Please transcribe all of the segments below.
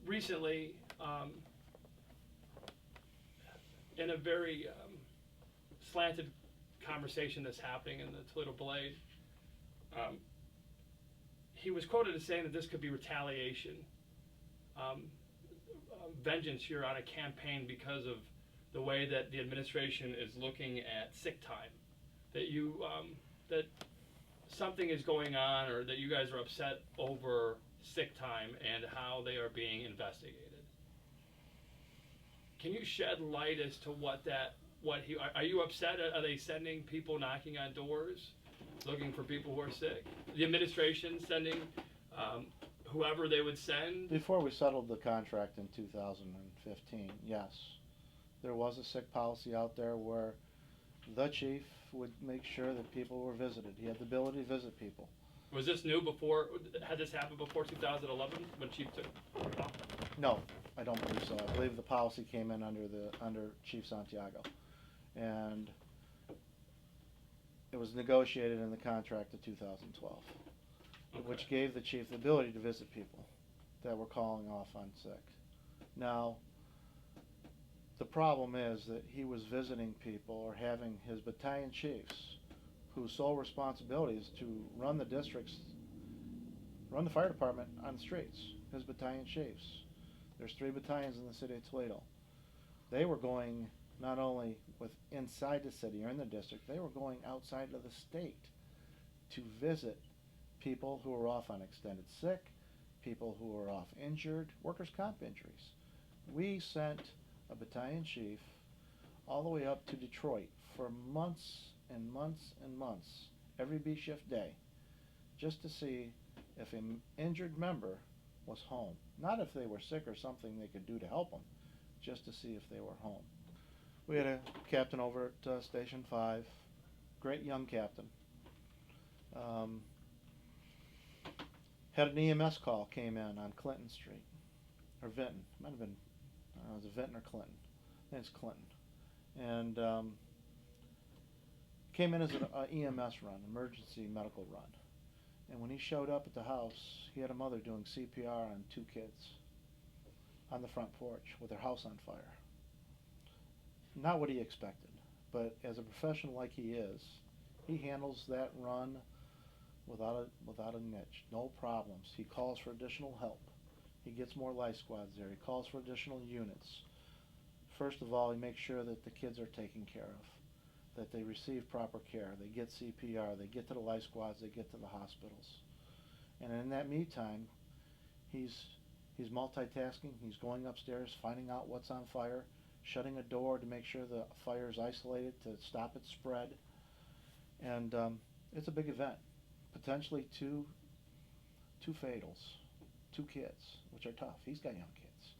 recently, in a very slanted conversation that's happening in the Toledo Blade, he was quoted as saying that this could be retaliation, vengeance here on a campaign because of the way that the administration is looking at sick time. That that something is going on, or that you guys are upset over sick time and how they are being investigated. Can you shed light as to are you upset? Are they sending people knocking on doors looking for people who are sick? The administration sending whoever they would send? Before we settled the contract in 2015, yes. There was a sick policy out there where the chief would make sure that people were visited. He had the ability to visit people. Was this new before? Had this happened before 2011 when Chief took off? No, I don't believe so. I believe the policy came in under Chief Santiago, and it was negotiated in the contract of 2012, okay, which gave the chief the ability to visit people that were calling off on sick. Now, the problem is that he was visiting people or having his battalion chiefs, whose sole responsibility is to run the districts, run the fire department on the streets, his battalion chiefs. There's 3 battalions in the city of Toledo. They were going not only inside the city or in the district, they were going outside of the state to visit people who were off on extended sick, people who were off injured, workers' comp injuries. We sent a battalion chief all the way up to Detroit for months and months and months, every B shift day, just to see if an injured member was home. Not if they were sick or something they could do to help them, just to see if they were home. We had a captain over at Station 5, great young captain. Had an EMS call, came in on Clinton Street, or Vinton, might have been, I don't know, was it Vinton or Clinton? I think it's Clinton. And came in as an EMS run, emergency medical run. And when he showed up at the house, he had a mother doing CPR on 2 kids on the front porch with their house on fire. Not what he expected, but as a professional like he is, he handles that run without a niche, no problems. He calls for additional help. He gets more life squads there. He calls for additional units. First of all, he makes sure that the kids are taken care of, that they receive proper care, they get CPR, they get to the life squads, they get to the hospitals. And in that meantime, he's multitasking. He's going upstairs, finding out what's on fire, shutting a door to make sure the fire is isolated to stop its spread. And it's a big event. Potentially two fatals, 2 kids, which are tough. He's got young kids.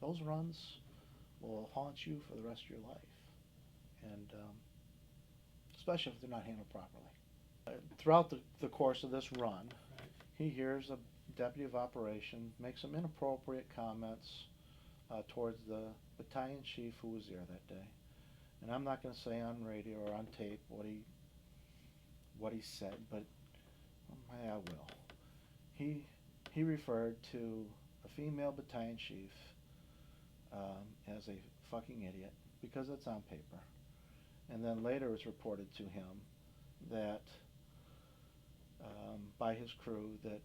Those runs will haunt you for the rest of your life, and especially if they're not handled properly. Throughout the course of this run, he hears a deputy of operation make some inappropriate comments towards the battalion chief who was there that day. And I'm not going to say on radio or on tape what he said, but I will. He referred to a female battalion chief as a fucking idiot because it's on paper. And then later it was reported to him that by his crew that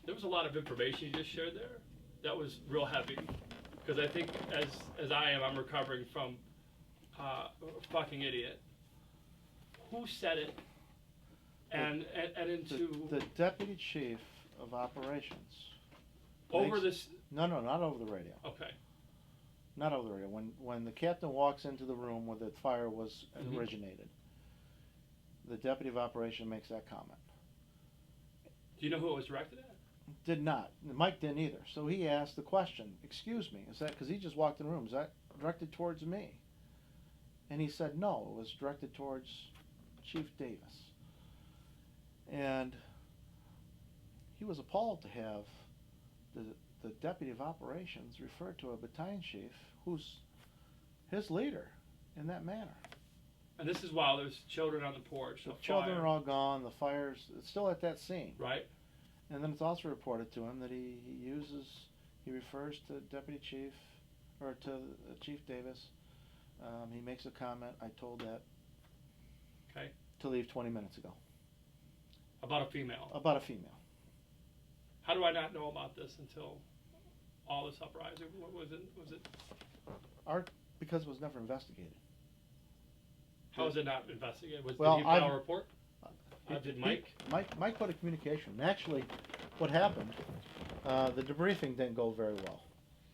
there was a lot of information you just shared there that was real heavy, because I think as I'm recovering from fucking idiot. Who said it? And into the deputy chief of operations over this. No, not over the radio. Okay. Not over the radio. When the captain walks into the room where the fire was originated, the deputy of operation makes that comment. Do you know who it was directed at? Did not. Mike didn't either. So he asked the question, excuse me, is that, because he just walked in the room, is that directed towards me? And he said no, it was directed towards Chief Davis. And he was appalled to have the deputy of operations refer to a battalion chief who's his leader in that manner. And this is while there's children on the porch. The children are all gone, the fire's it's still at that scene. Right. And then it's also reported to him that he uses He refers to Deputy Chief, or to Chief Davis. He makes a comment, I told that Okay. to leave 20 minutes ago. About a female. About a female. How do I not know about this until all this uprising? What was it? Was it? Because it was never investigated. How was it not investigated? Did Well, he file a report? Did Mike? Mike put a communication. And actually, what happened, the debriefing didn't go very well.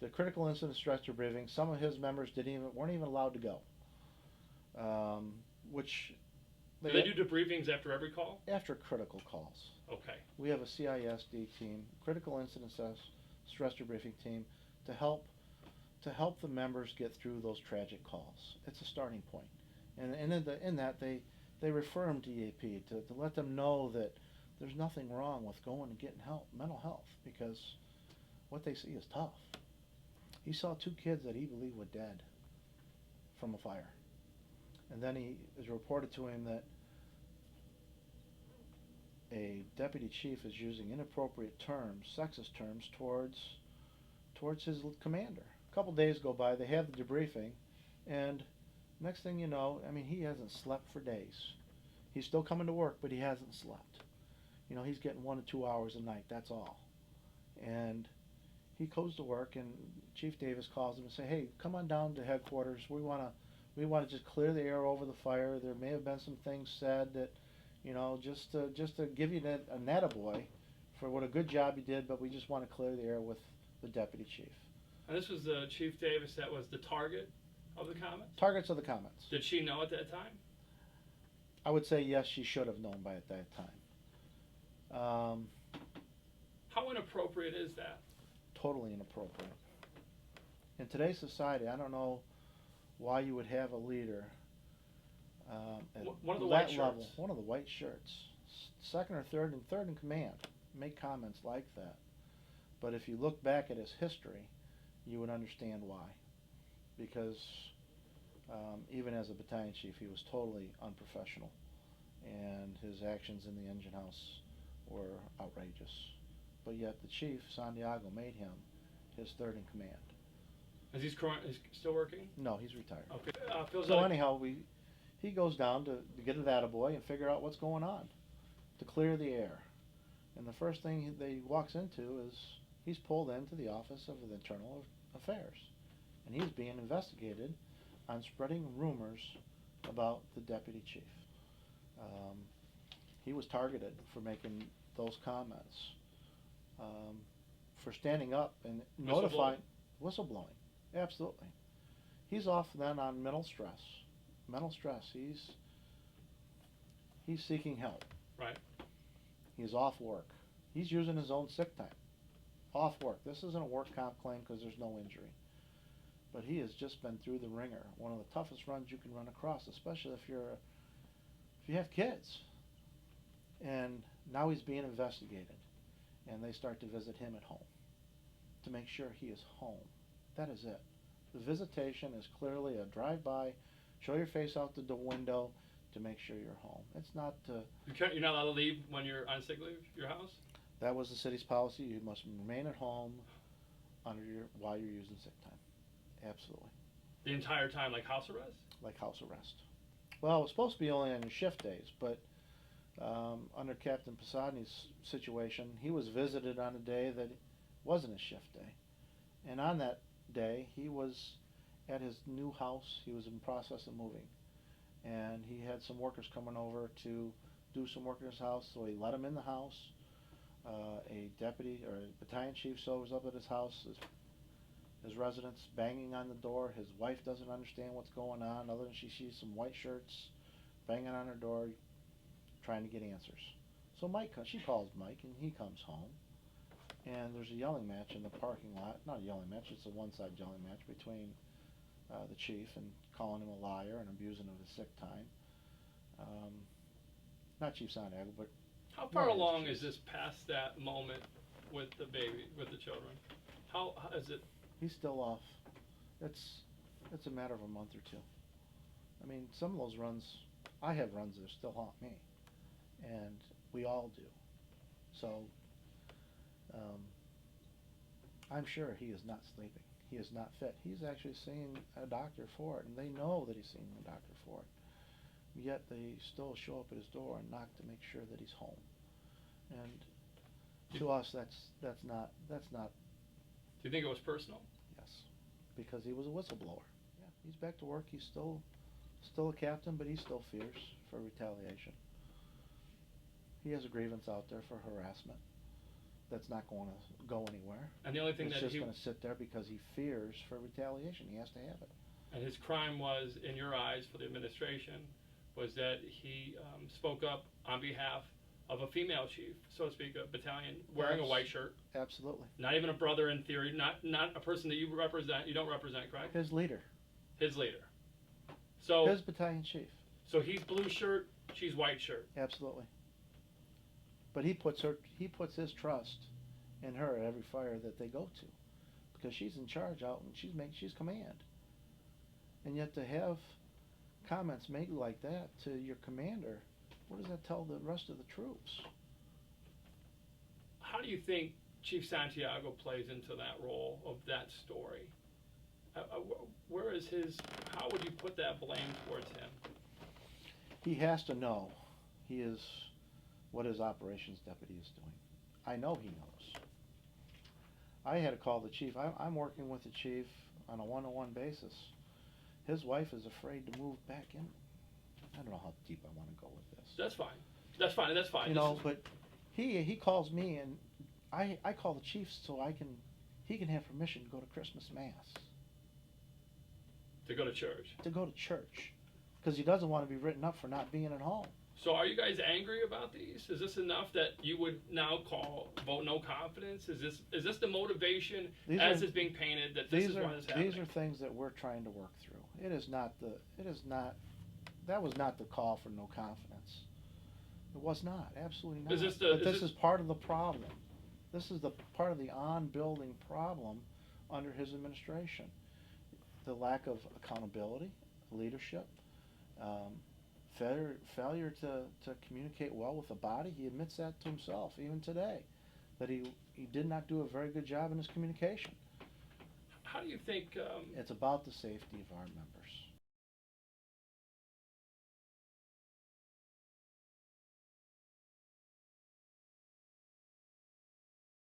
The critical incident stress debriefing, some of his members weren't even allowed to go. Which Do they do debriefings after every call? after critical calls. Okay. We have a CISD team, critical incident stress debriefing team, to help the members get through those tragic calls. It's a starting point. And in that they refer them to EAP to let them know that there's nothing wrong with going and getting help, mental health, because what they see is tough. He saw 2 kids that he believed were dead from a fire. And then it was reported to him that a deputy chief is using inappropriate terms, sexist terms, towards his commander. A couple days go by, they have the debriefing, and next thing you know, I mean, he hasn't slept for days. He's still coming to work, but he hasn't slept. You know, he's getting 1 to 2 hours a night, that's all. And he goes to work, and Chief Davis calls him and say, "Hey, come on down to headquarters. We want to just clear the air over the fire. There may have been some things said that, you know, just to give you a attaboy for what a good job you did, but we just want to clear the air with the deputy chief." And this was Chief Davis that was the target of the comments? Targets of the comments. Did she know at that time? I would say yes, she should have known by at that time. How inappropriate is that? Totally inappropriate. In today's society, I don't know why you would have a leader at One of the that white level, shirts. one of the white shirts, second or third in command, make comments like that. But if you look back at his history, you would understand why. Because even as a battalion chief, he was totally unprofessional, and his actions in the engine house were outrageous. But yet the chief, Santiago, made him his third in command. Is he still working? No, he's retired. Okay. Feels So like anyhow, he goes down to get an attaboy and figure out what's going on, to clear the air. And the first thing that he walks into is he's pulled into the Office of Internal Affairs, and he's being investigated on spreading rumors about the deputy chief. He was targeted for making those comments, for standing up and notifying, whistleblowing. Absolutely. He's off then on mental stress. Mental stress. He's seeking help. Right. He's off work. He's using his own sick time. Off work. This isn't a work comp claim because there's no injury. But he has just been through the ringer. One of the toughest runs you can run across, especially if you have kids. And now he's being investigated. And they start to visit him at home to make sure he is home. That is it. The visitation is clearly a drive-by, show your face out the window to make sure you're home. It's not... You're not allowed to leave when you're on sick leave, your house? That was the city's policy. You must remain at home while you're using sick time. Absolutely. The entire time, like house arrest? Like house arrest. Well, it was supposed to be only on your shift days, but under Captain Posadny's situation, he was visited on a day that wasn't his shift day. And on that day, he was at his new house. He was in process of moving. And he had some workers coming over to do some work in his house, so he let him in the house. A deputy or a battalion chief shows up at his house, his residence, banging on the door. His wife doesn't understand what's going on, other than she sees some white shirts banging on her door, trying to get answers. So she calls Mike, and he comes home. And there's a yelling match in the parking lot. Not a yelling match, it's a one-side yelling match between the chief and calling him a liar and abusing of his sick time. Not Chief Santiago, but... How far along is this past that moment with the baby, with the children? How is it? He's still off. It's a matter of a month or two. I mean, some of those runs, I have runs that still haunt me. And we all do. So, I'm sure he is not sleeping. He is not fit. He's actually seeing a doctor for it, and they know that he's seeing a doctor for it. Yet they still show up at his door and knock to make sure that he's home. And to us, that's not. Do you think it was personal? Yes, because he was a whistleblower. Yeah, he's back to work. He's still a captain, but he still fears for retaliation. He has a grievance out there for harassment. That's not going to go anywhere. And the only thing it's that just going to sit there because he fears for retaliation. He has to have it. And his crime was, in your eyes, for the administration, was that he spoke up on behalf of a female chief, so to speak, a battalion, wearing a white shirt. Absolutely. Not even a brother in theory, not a person that you represent. You don't represent, correct? His leader. His leader. So his battalion chief. So he's blue shirt, she's white shirt. Absolutely. But he puts his trust in her at every fire that they go to, because she's in charge out and she's command. And yet to have comments made like that to your commander, what does that tell the rest of the troops? How do you think Chief Santiago plays into that role of that story? Where is how would you put that blame towards him? He has to know what his operations deputy is doing. I know he knows. I had to call the chief. I'm working with the chief on a one-on-one basis. His wife is afraid to move back in. I don't know how deep I want to go with this. That's fine. That's fine. That's fine. You know, but he calls me, and I call the chief so he can have permission to go to Christmas Mass. To go to church. To go to church, because he doesn't want to be written up for not being at home. So are you guys angry about these? Is this enough that you would now vote no confidence? Is this the motivation it's being painted that this is why this is happening? These are things that we're trying to work through. That was not the call for no confidence. It was not, absolutely not. This is part of the problem. This is the part of the on-building problem under his administration. The lack of accountability, leadership, failure to communicate well with the body. He admits that to himself, even today, that he did not do a very good job in his communication. How do you think... it's about the safety of our members.